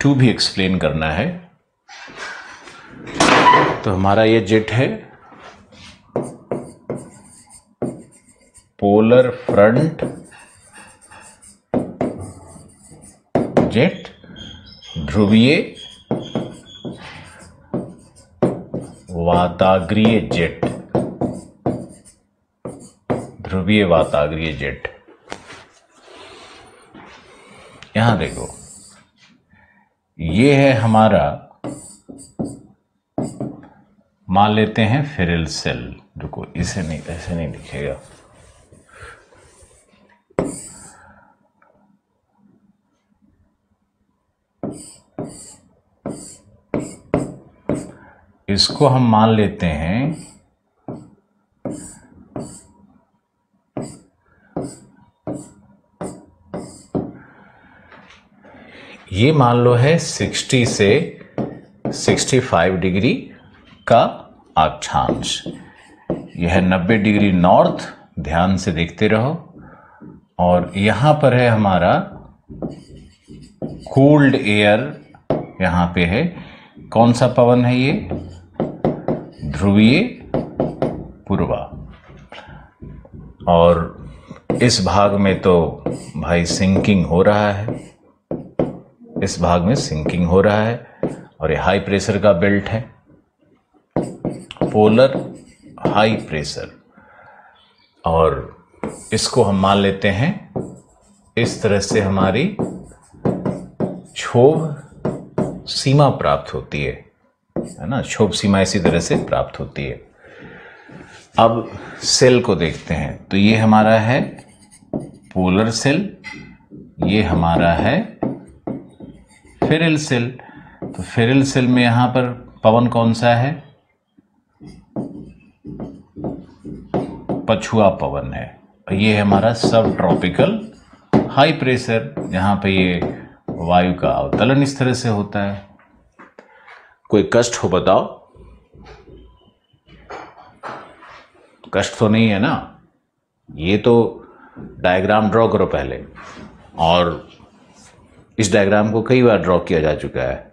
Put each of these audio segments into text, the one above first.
To भी explain करना है। तो हमारा ये जेट है, पोलर फ्रंट जेट, ध्रुवीय वाताग्रीय जेट, ध्रुवीय वाताग्रीय जेट। यहां देखो, ये है हमारा, मान लेते हैं फेरल सेल। रुको, इसे नहीं, ऐसे नहीं दिखेगा। इसको हम मान लेते हैं ये, मान लो है 60 से 65 डिग्री का अक्षांश। यह 90 डिग्री नॉर्थ, ध्यान से देखते रहो। और यहां पर है हमारा कोल्ड एयर, यहां पे है। कौन सा पवन है ये? ध्रुवीय पूर्वा। और इस भाग में तो भाई सिंकिंग हो रहा है, इस भाग में सिंकिंग हो रहा है। और ये हाई प्रेशर का बेल्ट है, पोलर हाई प्रेशर। और इसको हम मान लेते हैं इस तरह से हमारी क्षोभ सीमा प्राप्त होती है ना। क्षोभ सीमा इसी तरह से प्राप्त होती है। अब सेल को देखते हैं। तो ये हमारा है पोलर सेल, ये हमारा है फेरल सेल। तो फेरल सेल में यहां पर पवन कौन सा है? पछुआ पवन है। ये है हमारा सब ट्रॉपिकल हाई प्रेशर, जहां पे ये वायु का अवतलन इस तरह से होता है। कोई कष्ट हो बताओ? कष्ट तो नहीं है ना? ये तो डायग्राम ड्रॉ करो पहले, और इस डायग्राम को कई बार ड्रॉ किया जा चुका है।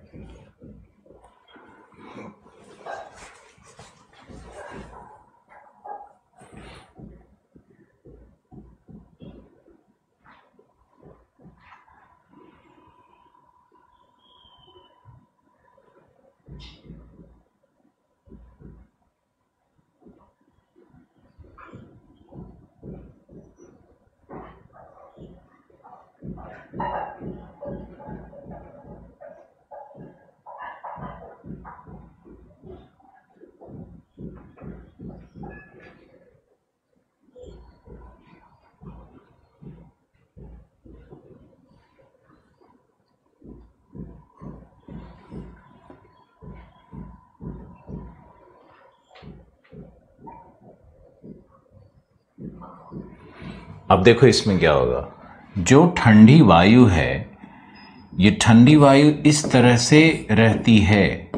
अब देखो इसमें क्या होगा। जो ठंडी वायु है, ये ठंडी वायु इस तरह से रहती है,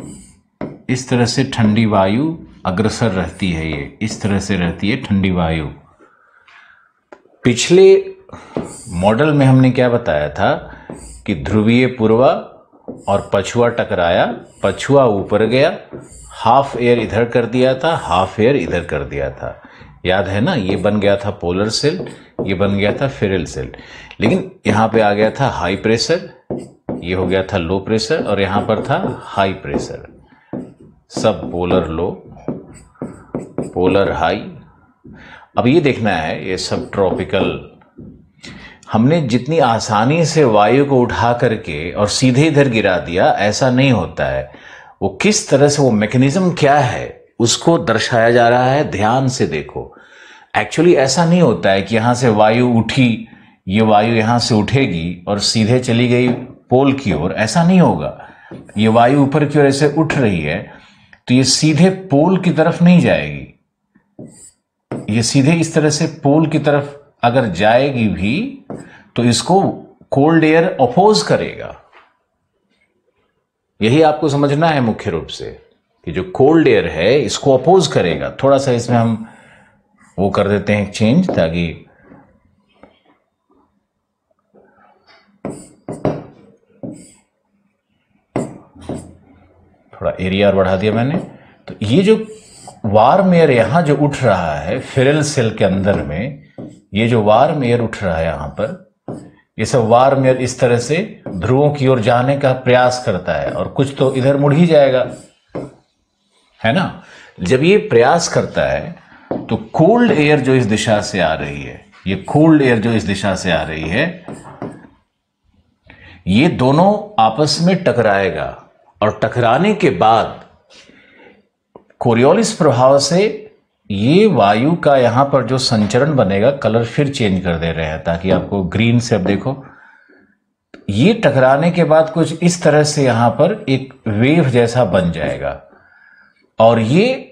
इस तरह से ठंडी वायु अग्रसर रहती है। ये इस तरह से रहती है ठंडी वायु। पिछले मॉडल में हमने क्या बताया था कि ध्रुवीय पूर्वा और पछुआ टकराया, पछुआ ऊपर गया, हाफ एयर इधर कर दिया था, हाफ एयर इधर कर दिया था। याद है ना? ये बन गया था पोलर सेल, ये बन गया था फेरल सेल। लेकिन यहां पे आ गया था हाई प्रेशर, ये हो गया था लो प्रेशर, और यहां पर था हाई प्रेशर। सब पोलर लो, पोलर हाई। अब ये देखना है, ये सब ट्रॉपिकल। हमने जितनी आसानी से वायु को उठा करके और सीधे इधर गिरा दिया, ऐसा नहीं होता है। वो किस तरह से, वो मैकेनिज्म क्या है, उसको दर्शाया जा रहा है। ध्यान से देखो। एक्चुअली ऐसा नहीं होता है कि यहां से वायु उठी, ये वायु यहां से उठेगी और सीधे चली गई पोल की ओर, ऐसा नहीं होगा। ये वायु ऊपर की ओर ऐसे उठ रही है, तो ये सीधे पोल की तरफ नहीं जाएगी। ये सीधे इस तरह से पोल की तरफ अगर जाएगी भी, तो इसको कोल्ड एयर अपोज करेगा। यही आपको समझना है मुख्य रूप से, कि जो कोल्ड एयर है इसको अपोज करेगा। थोड़ा सा इसमें हम वो कर देते हैं चेंज, ताकि थोड़ा एरिया और बढ़ा दिया मैंने। तो ये जो वार्म एयर यहाँ जो उठ रहा है फेरल सेल के अंदर में, ये जो वार्म एयर उठ रहा है यहाँ पर, ये सब वार्म एयर इस तरह से ध्रुवों की ओर जाने का प्रयास करता है, और कुछ तो इधर मुड़ ही जाएगा, है ना। जब ये प्रयास करता है तो कोल्ड एयर जो इस दिशा से आ रही है, ये कोल्ड एयर जो इस दिशा से आ रही है, ये दोनों आपस में टकराएगा, और टकराने के बाद कोरियोलिस प्रभाव से ये वायु का यहां पर जो संचरण बनेगा, कलर फिर चेंज कर दे रहे हैं ताकि आपको ग्रीन से, अब देखो ये टकराने के बाद कुछ इस तरह से यहां पर एक वेव जैसा बन जाएगा, और ये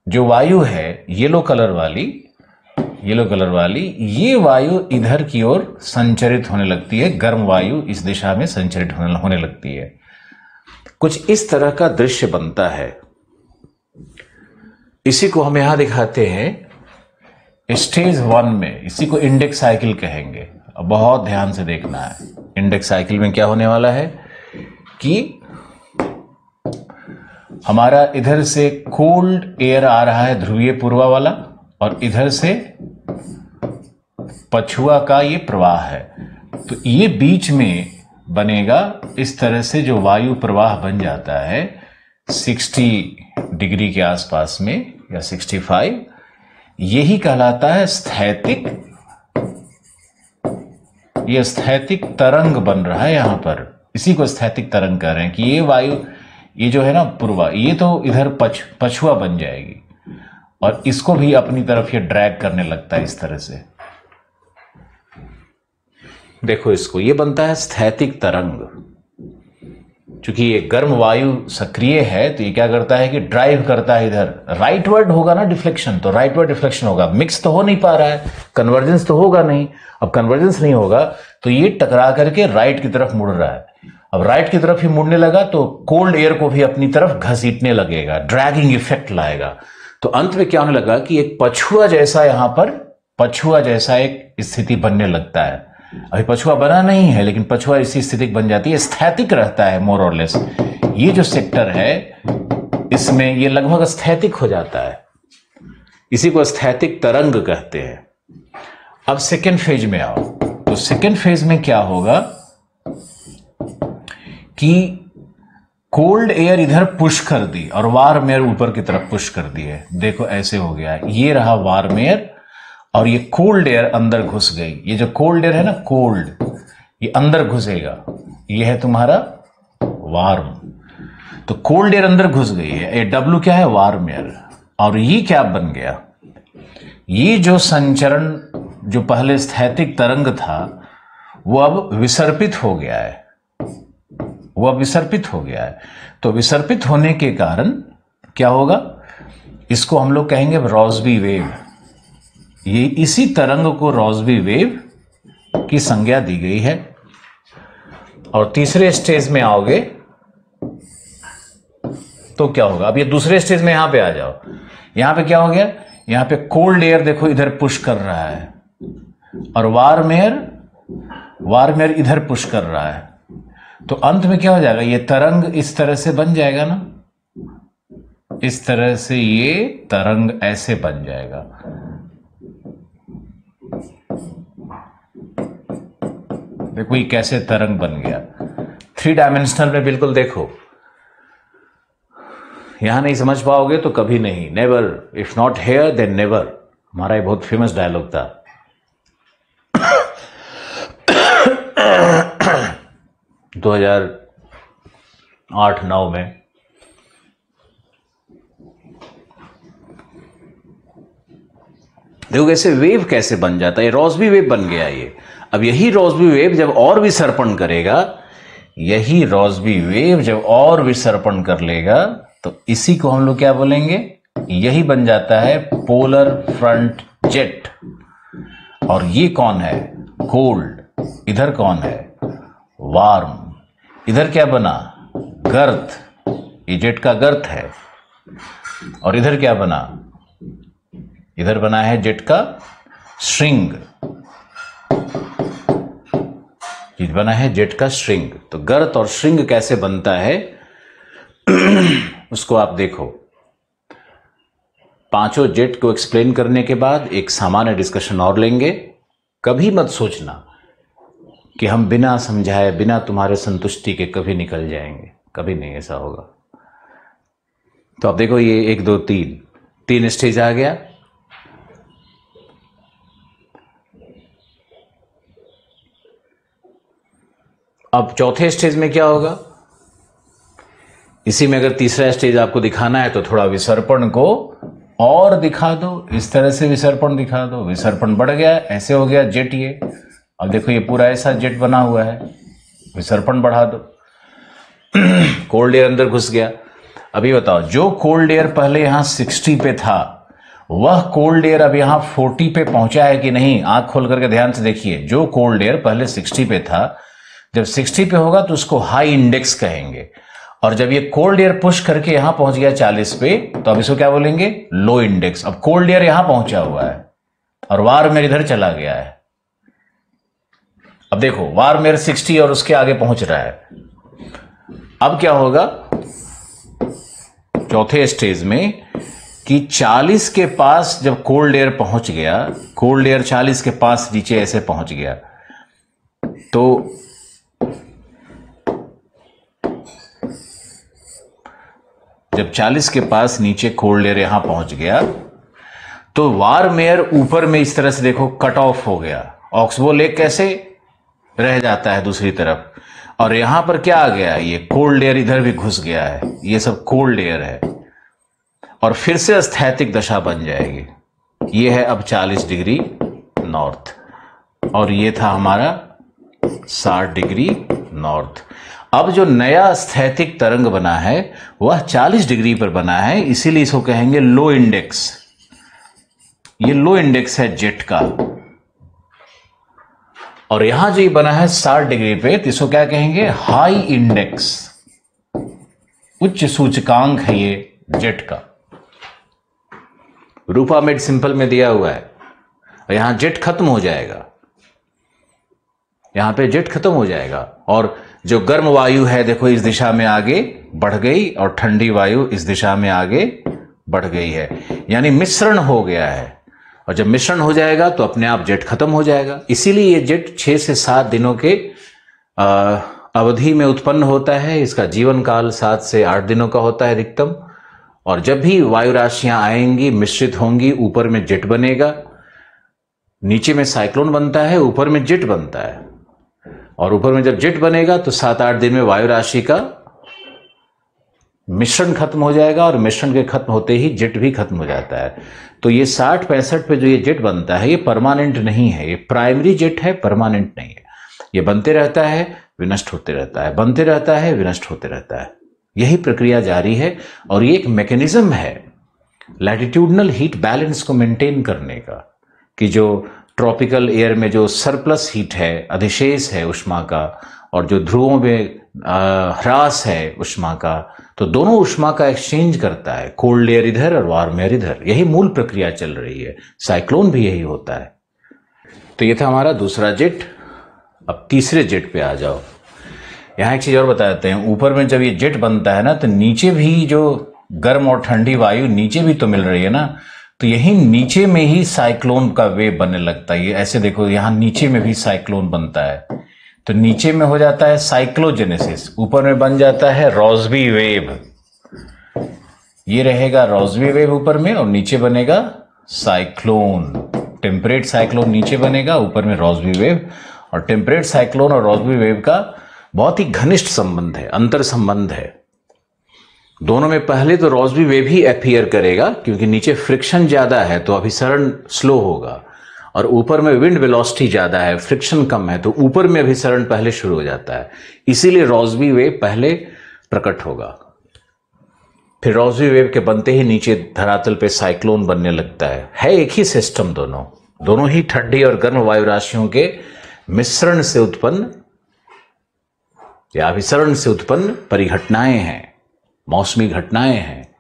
जो वायु है येलो कलर वाली, ये वायु इधर की ओर संचरित होने लगती है, गर्म वायु इस दिशा में संचरित होने लगती है। कुछ इस तरह का दृश्य बनता है। इसी को हम यहां दिखाते हैं स्टेज 1 में, इसी को इंडेक्स साइकिल कहेंगे। अब बहुत ध्यान से देखना है, इंडेक्स साइकिल में क्या होने वाला है कि हमारा इधर से कोल्ड एयर आ रहा है ध्रुवीय पूर्वा वाला, और इधर से पछुआ का ये प्रवाह है। तो ये बीच में बनेगा इस तरह से जो वायु प्रवाह बन जाता है 60 डिग्री के आसपास में, या 65, यही कहलाता है स्थैतिक। ये स्थैतिक तरंग बन रहा है यहां पर, इसी को स्थैतिक तरंग कह रहे हैं कि ये वायु, ये जो है ना पूर्वा, ये तो इधर पछुआ बन जाएगी, और इसको भी अपनी तरफ ये ड्रैग करने लगता है इस तरह से। देखो इसको, ये बनता है स्थैतिक तरंग। चूंकि ये गर्म वायु सक्रिय है तो ये क्या करता है कि ड्राइव करता है इधर, राइटवर्ड होगा ना डिफ्लेक्शन, तो राइटवर्ड डिफ्लेक्शन होगा। मिक्स तो हो नहीं पा रहा है, कन्वर्जेंस तो होगा नहीं। अब कन्वर्जेंस नहीं होगा तो ये टकरा करके राइट की तरफ मुड़ रहा है। अब राइट की तरफ ही मुड़ने लगा तो कोल्ड एयर को भी अपनी तरफ घसीटने लगेगा, ड्रैगिंग इफेक्ट लाएगा। तो अंत में क्या होने लगा कि एक पछुआ जैसा, यहां पर पछुआ जैसा एक स्थिति बनने लगता है। अभी पछुआ बना नहीं है, लेकिन पछुआ इसी स्थिति बन जाती है, स्थैतिक रहता है मोर और लेस। ये जो सेक्टर है इसमें ये लगभग स्थैतिक हो जाता है, इसी को स्थैतिक तरंग कहते हैं। अब सेकेंड फेज में आओ, तो सेकेंड फेज में क्या होगा कि कोल्ड एयर इधर पुश कर दी और वार्म एयर ऊपर की तरफ पुश कर दी है। देखो ऐसे हो गया, ये रहा वार्म एयर और ये कोल्ड एयर अंदर घुस गई। ये जो कोल्ड एयर है ना, कोल्ड, ये अंदर घुसेगा, ये है तुम्हारा वार्म। तो कोल्ड एयर अंदर घुस गई है, ये डब्ल्यू क्या है, वार्म एयर। और ये क्या बन गया, ये जो संचरण जो पहले स्थैतिक तरंग था वो अब विसर्पित हो गया है, वो अब विसर्पित हो गया है। तो विसर्पित होने के कारण क्या होगा, इसको हम लोग कहेंगे रॉसबी वेव। ये इसी तरंग को रॉसबी वेव की संज्ञा दी गई है। और तीसरे स्टेज में आओगे तो क्या होगा, अब ये दूसरे स्टेज में यहां पे आ जाओ। यहां पे क्या हो गया, यहां पे कोल्ड एयर देखो इधर पुश कर रहा है और वार्म एयर इधर पुश कर रहा है। तो अंत में क्या हो जाएगा, ये तरंग इस तरह से बन जाएगा ना, इस तरह से ये तरंग ऐसे बन जाएगा। देखो ये कैसे तरंग बन गया, 3 डायमेंशनल में बिल्कुल। देखो यहां नहीं समझ पाओगे तो कभी नहीं, never, if not here then never. हमारा ये बहुत फेमस डायलॉग था। 2008-9 में देखो कैसे वेव कैसे बन जाता है, रॉसबी वेव बन गया ये। अब यही रॉसबी वेव जब और विसर्पण करेगा, यही रॉसबी वेव जब और विसर्पण कर लेगा तो इसी को हम लोग क्या बोलेंगे, यही बन जाता है पोलर फ्रंट जेट। और ये कौन है, कोल्ड, इधर कौन है, वार्म। इधर क्या बना, गर्त, ये जेट का गर्त है। और इधर क्या बना, इधर बना है जेट का श्रिंग, ये बना है जेट का श्रिंग। तो गर्त और श्रिंग कैसे बनता है, उसको आप देखो। पांचों जेट को एक्सप्लेन करने के बाद एक सामान्य डिस्कशन और लेंगे। कभी मत सोचना कि हम बिना समझाए, बिना तुम्हारे संतुष्टि के कभी निकल जाएंगे, कभी नहीं ऐसा होगा। तो आप देखो, ये 1 2 3 स्टेज आ गया। अब चौथे स्टेज में क्या होगा? इसी में अगर तीसरा स्टेज आपको दिखाना है तो थोड़ा विसर्पण को और दिखा दो, इस तरह से विसर्पण दिखा दो। विसर्पण बढ़ गया, ऐसे हो गया जेट ये। अब देखो ये पूरा ऐसा जेट बना हुआ है, विसर्पण बढ़ा दो, कोल्ड एयर अंदर घुस गया। अभी बताओ, जो कोल्ड एयर पहले यहां 60 पे था, वह कोल्ड एयर अब यहां 40 पे पहुंचा है कि नहीं? आंख खोल करके ध्यान से देखिए। जो कोल्ड एयर पहले 60 पे था, जब 60 पे होगा तो उसको हाई इंडेक्स कहेंगे, और जब ये कोल्ड एयर पुश करके यहां पहुंच गया 40 पे, तो अब इसको क्या बोलेंगे? लो इंडेक्स। अब कोल्ड एयर यहां पहुंचा हुआ है और वार्म इधर चला गया है। अब देखो, वार्म एयर 60 और उसके आगे पहुंच रहा है। अब क्या होगा चौथे स्टेज में कि 40 के पास जब कोल्ड एयर पहुंच गया, कोल्ड एयर 40 के पास नीचे ऐसे पहुंच गया, तो जब 40 के पास नीचे कोल्ड एयर यहां पहुंच गया, तो वार्म एयर ऊपर में इस तरह से देखो कट ऑफ हो गया। ऑक्सबो लेक कैसे रह जाता है दूसरी तरफ, और यहां पर क्या आ गया? ये कोल्ड एयर इधर भी घुस गया है। ये सब कोल्ड एयर है और फिर से स्थैतिक दशा बन जाएगी। ये है अब 40 डिग्री नॉर्थ, और ये था हमारा 60 डिग्री नॉर्थ। अब जो नया स्थैतिक तरंग बना है वह 40 डिग्री पर बना है, इसीलिए इसको कहेंगे लो इंडेक्स। ये लो इंडेक्स है जेट का। और यहां जो ये बना है 60 डिग्री पे, तो इसको क्या कहेंगे? High index. उच्च सूचकांक है ये जेट का। रूपा मेड सिंपल में दिया हुआ है। यहां जेट खत्म हो जाएगा, यहां पे जेट खत्म हो जाएगा, और जो गर्म वायु है देखो इस दिशा में आगे बढ़ गई, और ठंडी वायु इस दिशा में आगे बढ़ गई है, यानी मिश्रण हो गया है। और जब मिश्रण हो जाएगा तो अपने आप जेट खत्म हो जाएगा। इसीलिए ये जेट 6 से 7 दिनों के अवधि में उत्पन्न होता है। इसका जीवन काल 7 से 8 दिनों का होता है अधिकतम। और जब भी वायु राशियां आएंगी, मिश्रित होंगी, ऊपर में जेट बनेगा, नीचे में साइक्लोन बनता है, ऊपर में जेट बनता है। और ऊपर में जब जेट बनेगा तो 7-8 दिन में वायु राशि का मिश्रण खत्म हो जाएगा, और मिश्रण के खत्म होते ही जेट भी खत्म हो जाता है। तो ये 60-65 पे जो ये जेट बनता है, ये परमानेंट नहीं है। ये प्राइमरी जेट है, परमानेंट नहीं है। ये बनते रहता है, विनष्ट होते रहता है, बनते रहता है, विनष्ट होते रहता है। यही प्रक्रिया जारी है, और ये एक मैकेनिज्म है लैटिट्यूडनल हीट बैलेंस को मेंटेन करने का, कि जो ट्रॉपिकल एयर में जो सरप्लस हीट है, अधिशेष है उष्मा का, और जो ध्रुवों में ह्रास है उष्मा का, तो दोनों उष्मा का एक्सचेंज करता है, कोल्ड एयर इधर और वार्म एयर इधर। यही मूल प्रक्रिया चल रही है। साइक्लोन भी यही होता है। तो ये था हमारा दूसरा जेट। अब तीसरे जेट पे आ जाओ। यहां एक चीज और बता देते हैं, ऊपर में जब ये जेट बनता है ना, तो नीचे भी जो गर्म और ठंडी वायु नीचे भी तो मिल रही है ना, तो यही नीचे में ही साइक्लोन का वेव बनने लगता है। ये ऐसे देखो, यहां नीचे में भी साइक्लोन बनता है, तो नीचे में हो जाता है साइक्लोजेनेसिस, ऊपर में बन जाता है रोसबी वेव। ये रहेगा रोसबी वेव ऊपर में, और नीचे बनेगा साइक्लोन। टेम्परेट साइक्लोन नीचे बनेगा, ऊपर में रोसबी वेव। और टेम्परेट साइक्लोन और रोसबी वेव का बहुत ही घनिष्ठ संबंध है, अंतर संबंध है। दोनों में पहले तो रोसबी वेव ही अपीयर करेगा, क्योंकि नीचे फ्रिक्शन ज्यादा है तो अभिसरण स्लो होगा, और ऊपर में विंड वेलोसिटी ज्यादा है, फ्रिक्शन कम है, तो ऊपर में अभिसरण पहले शुरू हो जाता है। इसीलिए रोसबी वेव पहले प्रकट होगा। फिर रोसबी वेव के बनते ही नीचे धरातल पे साइक्लोन बनने लगता है एक ही सिस्टम। दोनों ही ठंडी और गर्म वायु राशियों के मिश्रण से उत्पन्न या अभिसरण से उत्पन्न परिघटनाएं हैं, मौसमी घटनाएं हैं।